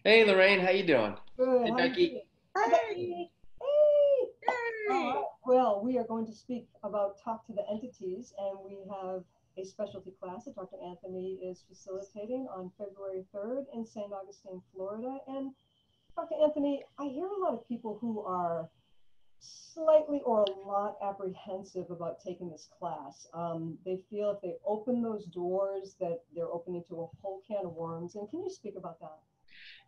Hey Lorraine, how you doing? Good. Hey How you Becky. doing? Hi, Becky. Hey. All right. Well, we are going to speak about talk to the entities, and we have a specialty class that Dr. Anthony is facilitating on February 3rd in St. Augustine, Florida. And Dr. Anthony, I hear a lot of people who are slightly or a lot apprehensive about taking this class. They feel if they open those doors that they're opening to a whole can of worms. And can you speak about that?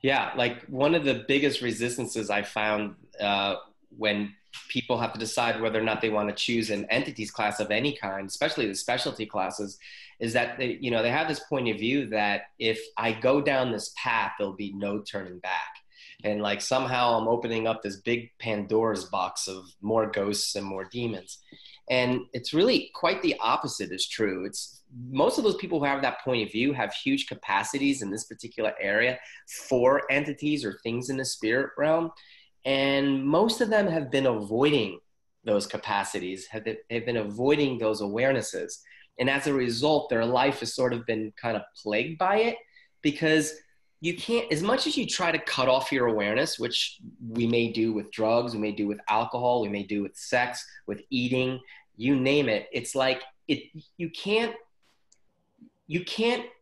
Yeah, like one of the biggest resistances I found when people have to decide whether or not they want to choose an entities class of any kind, especially the specialty classes, is that they have this point of view that if I go down this path, there'll be no turning back. And like somehow I'm opening up this big Pandora's box of more ghosts and more demons. And it's really quite the opposite is true. It's most of those people who have that point of view have huge capacities in this particular area for entities or things in the spirit realm. And most of them have been avoiding those capacities, have been avoiding those awarenesses. And as a result, their life has sort of been kind of plagued by it because you can't, as much as you try to cut off your awareness, which we may do with drugs, we may do with alcohol, we may do with sex, with eating, you name it. It's like you can't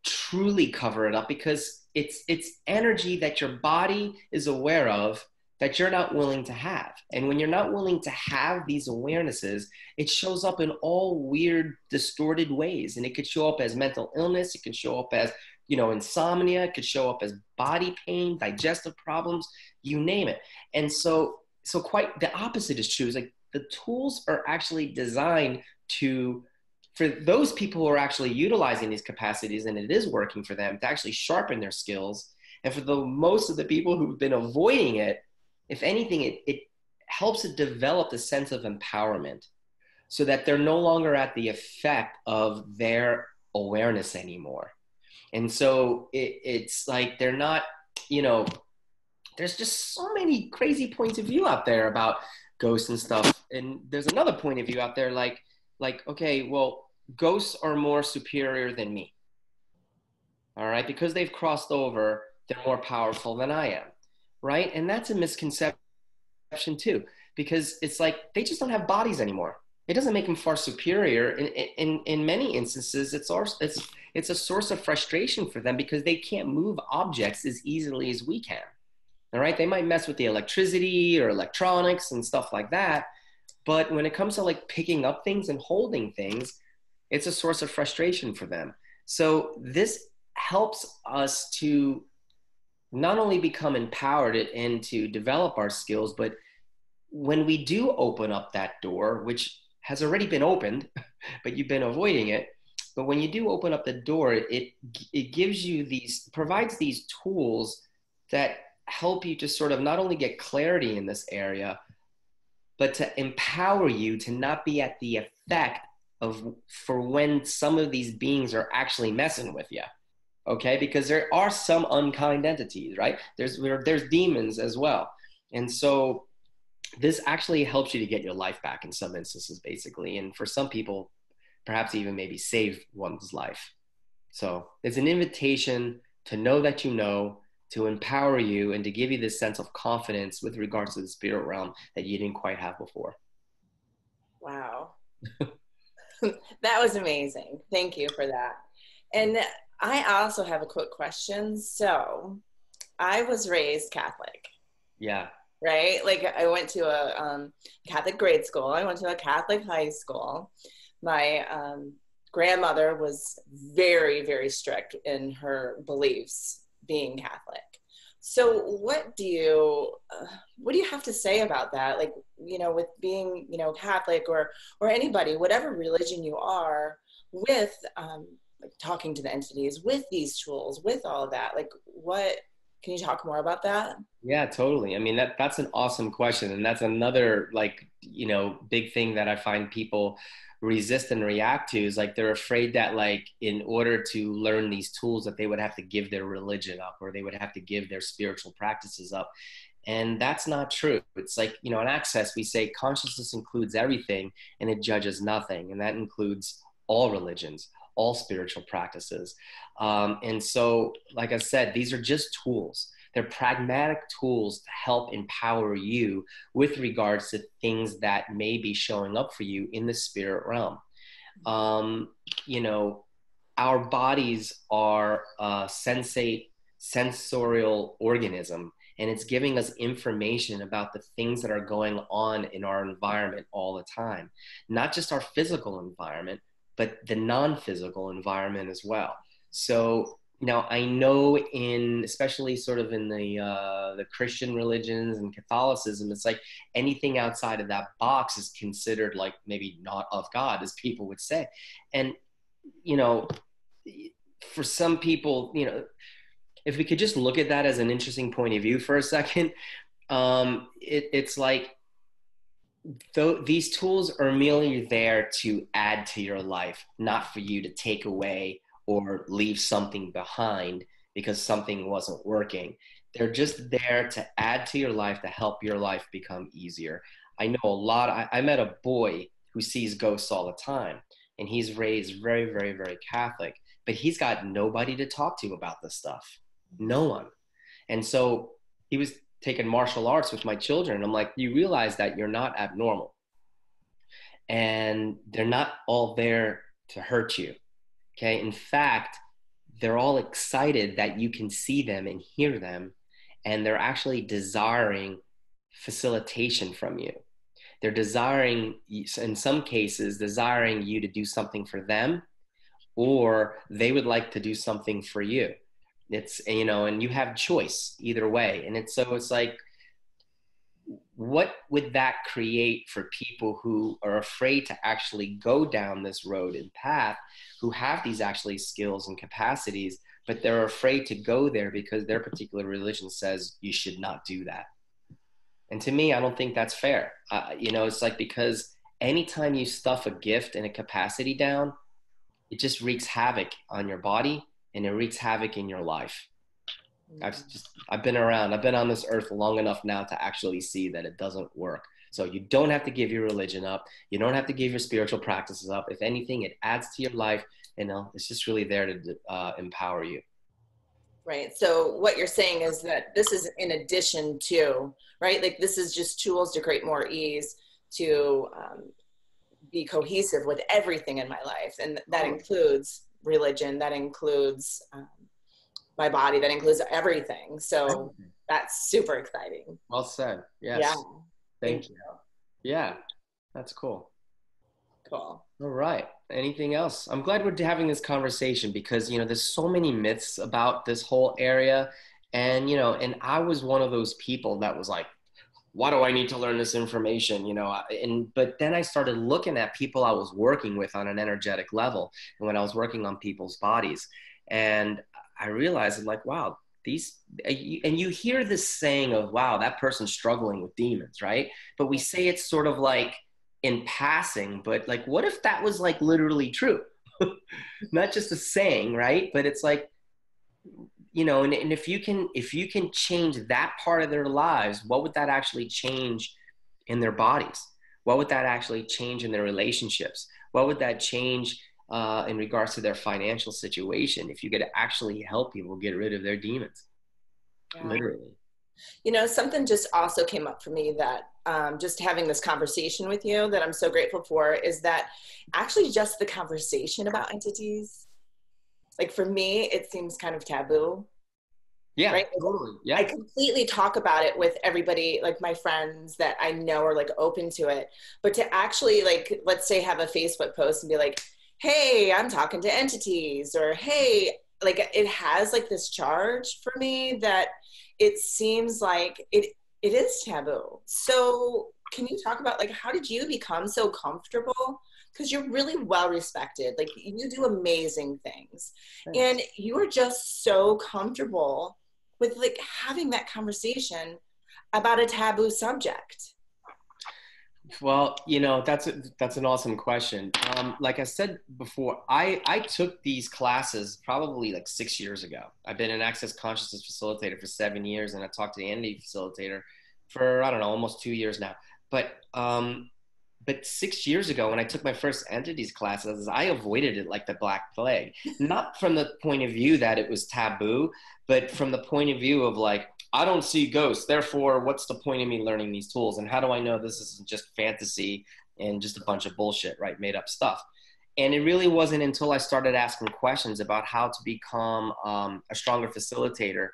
truly cover it up because it's energy that your body is aware of that you're not willing to have. And when you're not willing to have these awarenesses, it shows up in all weird, distorted ways. And it could show up as mental illness, it could show up as, insomnia, it could show up as body pain, digestive problems, you name it. And so quite the opposite is true. It's like the tools are actually designed to for those people who are actually utilizing these capacities and it is working for them to actually sharpen their skills. And for the most of the people who've been avoiding it, if anything, it helps to develop a sense of empowerment so that they're no longer at the effect of their awareness anymore. And so it's like they're not, you know, there's just so many crazy points of view out there about ghosts and stuff. And there's another point of view out there like okay, well, ghosts are more superior than me. All right, because they've crossed over, they're more powerful than I am. Right? And that's a misconception too, because it's like they just don't have bodies anymore. It doesn't make them far superior. In many instances, it's a source of frustration for them because they can't move objects as easily as we can. All right, they might mess with the electricity or electronics and stuff like that, but when it comes to like picking up things and holding things, it's a source of frustration for them. So this helps us to not only become empowered and to develop our skills, but when we do open up that door, which has already been opened, but you've been avoiding it. But when you do open up the door, it gives you provides these tools that help you to sort of not only get clarity in this area, but to empower you to not be at the effect of for when some of these beings are actually messing with you. Okay, because there are some unkind entities, right? There's demons as well, and so this actually helps you to get your life back in some instances, basically, and for some people, perhaps even maybe save one's life. So it's an invitation to know that you know, to empower you, and to give you this sense of confidence with regards to the spirit realm that you didn't quite have before. Wow. That was amazing. Thank you for that. And I also have a quick question. So I was raised Catholic, Yeah. right? Like I went to a Catholic grade school. I went to a Catholic high school. My grandmother was very, very strict in her beliefs, being Catholic. So what do you have to say about that? Like, with being, Catholic or anybody, whatever religion you are, with like talking to the entities, with these tools, with all of that, like what can you talk more about that? Yeah, totally. I mean, that's an awesome question. And that's another like, big thing that I find people resist and react to is like they're afraid that like in order to learn these tools that they would have to give their religion up or they would have to give their spiritual practices up. And that's not true. It's like, in Access, we say consciousness includes everything and it judges nothing. And that includes all religions, all spiritual practices. And so, like I said, these are just tools. They're pragmatic tools to help empower you with regards to things that may be showing up for you in the spirit realm. You know, our bodies are a sensorial organism, and it's giving us information about the things that are going on in our environment all the time. Not just our physical environment, but the non-physical environment as well. So now I know especially sort of in the Christian religions and Catholicism, it's like anything outside of that box is considered like maybe not of God, as people would say. And, you know, for some people, you know, if we could just look at that as an interesting point of view for a second, it's like these tools are merely there to add to your life, not for you to take away or leave something behind because something wasn't working. They're just there to add to your life, to help your life become easier. I know a lot. I met a boy who sees ghosts all the time, and he's raised very, very, very Catholic, but he's got nobody to talk to about this stuff. No one. And so he was taking martial arts with my children. I'm like, you realize that you're not abnormal, and they're not all there to hurt you. Okay. In fact, they're all excited that you can see them and hear them, and they're actually desiring facilitation from you. They're desiring, in some cases, desiring you to do something for them, or they would like to do something for you. It's, you know, and you have choice either way. And it's like, what would that create for people who are afraid to actually go down this road and path, who have these actually skills and capacities, but they're afraid to go there because their particular religion says you should not do that? And to me, I don't think that's fair. You know, it's like, because anytime you stuff a gift and a capacity down, it just wreaks havoc on your body, and it wreaks havoc in your life. I've been around. I've been on this earth long enough now to actually see that it doesn't work. So you don't have to give your religion up. You don't have to give your spiritual practices up. If anything, it adds to your life. You know, it's just really there to empower you. Right. So what you're saying is that this is in addition to, right? Like, this is just tools to create more ease, to be cohesive with everything in my life. And that includes religion, that includes my body, that includes everything. So that's super exciting. Well said. Yes. Yeah. Thank you. Yeah, that's cool. Cool. All right. Anything else? I'm glad we're having this conversation because, you know, there's so many myths about this whole area. And, you know, and I was one of those people that was like, why do I need to learn this information? You know, but then I started looking at people I was working with on an energetic level, and when I was working on people's bodies, and I realized, I'm like, wow, and you hear this saying of, wow, that person's struggling with demons, right? But we say it's sort of like in passing, but like, what if that was like literally true? Not just a saying, right? But it's like, you know, and if you can change that part of their lives, what would that actually change in their bodies? What would that actually change in their relationships? What would that change in regards to their financial situation if you could actually help people get rid of their demons? Yeah. Literally. You know, something just also came up for me that just having this conversation with you that I'm so grateful for is that actually just the conversation about entities, like for me, it seems kind of taboo. Yeah, right? Totally. Yeah. I completely talk about it with everybody, like my friends that I know are like open to it. But to actually, like, let's say have a Facebook post and be like, hey, I'm talking to entities, or hey, like, it has like this charge for me that it seems like it is taboo. So can you talk about, like, how did you become so comfortable? Because you're really well respected. Like, you do amazing things. Thanks. And you are just so comfortable with like having that conversation about a taboo subject. Well, you know, that's an awesome question. Like I said before, I took these classes probably like 6 years ago. I've been an Access Consciousness Facilitator for 7 years, and I talked to the Entity Facilitator for, I don't know, almost 2 years now. But 6 years ago, when I took my first entities classes, I avoided it like the Black Plague. Not from the point of view that it was taboo, but from the point of view of like, I don't see ghosts. Therefore, what's the point of me learning these tools? And how do I know this isn't just fantasy and just a bunch of bullshit, right? Made up stuff. And it really wasn't until I started asking questions about how to become a stronger facilitator,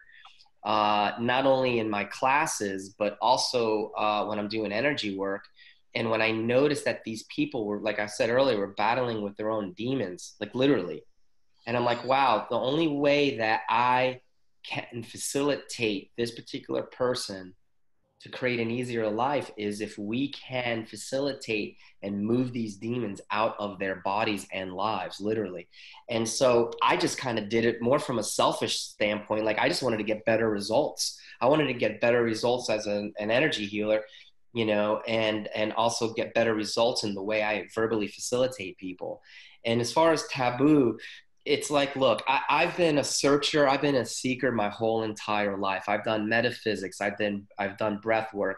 not only in my classes, but also when I'm doing energy work. And when I noticed that these people were, like I said earlier, were battling with their own demons, like literally. And I'm like, wow, the only way that I can facilitate this particular person to create an easier life is if we can facilitate and move these demons out of their bodies and lives, literally. And so I just kind of did it more from a selfish standpoint. Like I just wanted to get better results. I wanted to get better results as an energy healer, you know, and also get better results in the way I verbally facilitate people. And as far as taboo, it's like, look, I've been a searcher, I've been a seeker my whole entire life. I've done metaphysics, I've done breath work,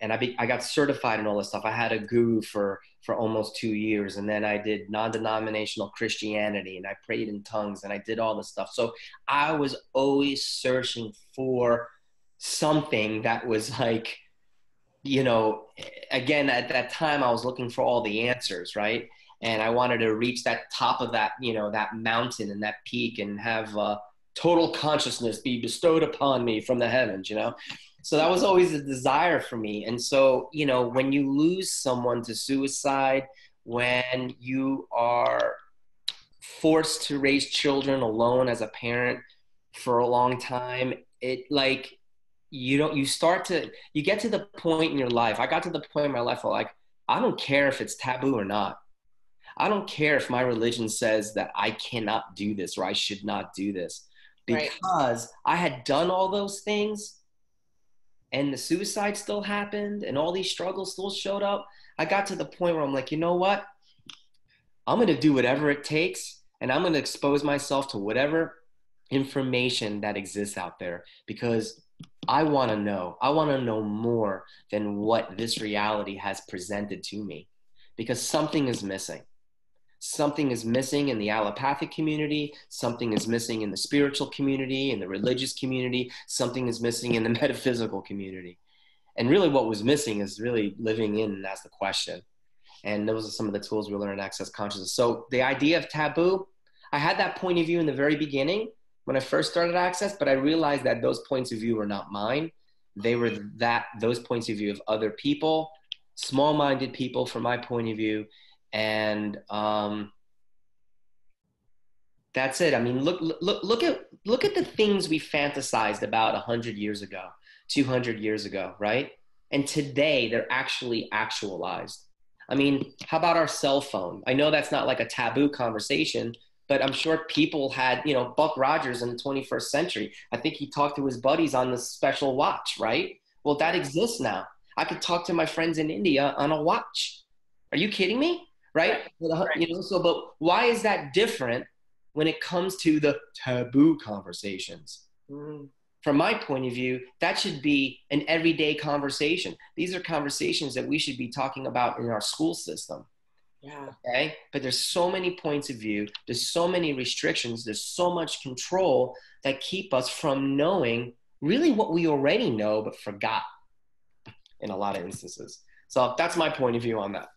and I got certified in all this stuff. I had a guru for almost 2 years, and then I did non-denominational Christianity, and I prayed in tongues, and I did all this stuff. So I was always searching for something that was like, you know, again, at that time I was looking for all the answers, right? And I wanted to reach that top of that, you know, that mountain and that peak and have total consciousness be bestowed upon me from the heavens, you know? So that was always a desire for me. And so, you know, when you lose someone to suicide, when you are forced to raise children alone as a parent for a long time, it like, you don't, you get to the point in your life. I got to the point in my life where like, I don't care if it's taboo or not. I don't care if my religion says that I cannot do this or I should not do this, because I had done all those things and the suicide still happened and all these struggles still showed up. I got to the point where I'm like, you know what? I'm going to do whatever it takes, and I'm going to expose myself to whatever information that exists out there, because I want to know. I want to know more than what this reality has presented to me, because something is missing. Something is missing in the allopathic community. Something is missing in the spiritual community, in the religious community. Something is missing in the metaphysical community. And really what was missing is really living in and ask the question. And those are some of the tools we learn in Access Consciousness. So the idea of taboo, I had that point of view in the very beginning when I first started Access, but I realized that those points of view were not mine. They were those points of view of other people, small-minded people from my point of view. And that's it. I mean, look at the things we fantasized about 100 years ago, 200 years ago, right? And today they're actually actualized. I mean, how about our cell phone? I know that's not like a taboo conversation, but I'm sure people had, you know, Buck Rogers in the 21st century. I think he talked to his buddies on the special watch, right? Well, that exists now. I could talk to my friends in India on a watch. Are you kidding me? Right? You know, so, but why is that different when it comes to the taboo conversations? From my point of view, that should be an everyday conversation. These are conversations that we should be talking about in our school system. Yeah. Okay. But there's so many points of view. There's so many restrictions. There's so much control that keep us from knowing really what we already know, but forgot in a lot of instances. So that's my point of view on that.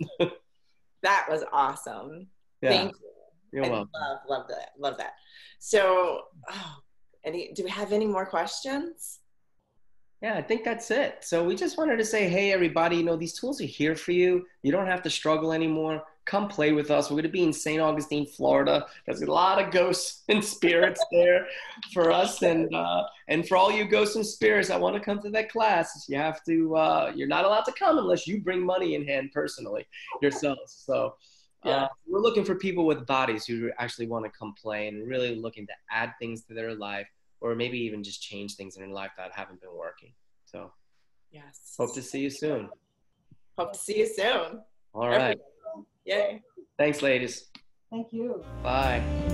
That was awesome. Yeah. Thank you. You're welcome. Love that. Love that. So, do we have any more questions? Yeah, I think that's it. So we just wanted to say, hey, everybody, you know, these tools are here for you. You don't have to struggle anymore. Come play with us. We're going to be in St. Augustine, Florida. There's a lot of ghosts and spirits there for us. And for all you ghosts and spirits, I want to come to that class. You have to, you're not allowed to come unless you bring money in hand personally yourselves. So we're looking for people with bodies who actually want to come play and really looking to add things to their life, or maybe even just change things in their life that haven't been working. So yes, hope to see you soon. Hope to see you soon. All right. Yay. Thanks, ladies. Thank you. Bye.